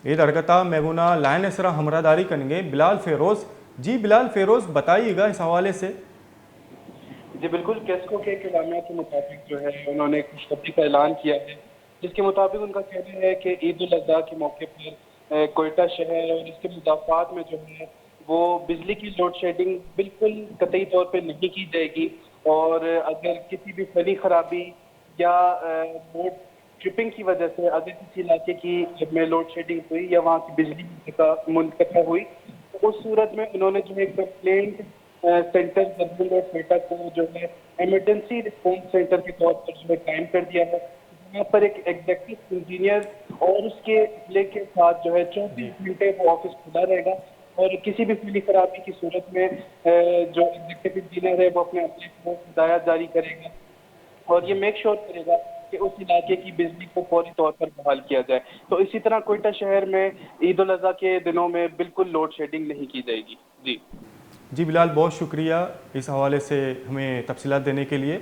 عید ارگتا میگونا line اسرا ہمراہ داری کریں بلال فیروز. جی بلال فیروز بتائیے گا اس حوالے سے. جی بالکل، کیسکو کے اعلامیہ کے مطابق جو ہے انہوں نے خوشخبری کا اعلان کیا ہے، جس کے مطابق ان کا کہنا ہے کہ عید الاضحیٰ کے موقع پر کوئٹہ شہر اور اس کے مضافات میں جو ہے وہ بجلی کی لوڈ شیڈنگ بالکل قطعی طور پہ نہیں کی جائے گی، اور اگر کسی بھی فنی خرابی یا لوڈ ٹرپنگ کی وجہ سے اگر کسی علاقے کی میں لوڈ شیڈنگ ہوئی یا وہاں کی بجلی منقطع ہوئی، تو اس صورت میں انہوں نے جو ہے کمپلینٹ سینٹر دربل اور کوئٹہ کو جو ہے ایمرجنسی رسپانس سینٹر کے طور پر جو ہے قائم کر دیا ہے، یہاں پر ایک ایگزیکٹو انجینئر اور اس کے عملے کے ساتھ جو ہے 24 گھنٹے وہ آفس کھلا رہے گا، اور کسی بھی فنی خرابی کی صورت میں جو ایگزیکٹو انجینئر ہے وہ اپنے عملے کو ہدایات جاری کرے گا اور یہ میک شور کرے گا کہ اس علاقے کی بجلی کو فوری طور پر بحال کیا جائے. تو اسی طرح کوئٹہ شہر میں عید الاضحیٰ کے دنوں میں بالکل لوڈ شیڈنگ نہیں کی جائے گی. جی جی بلال بہت شکریہ اس حوالے سے ہمیں تفصیلات دینے کے لیے.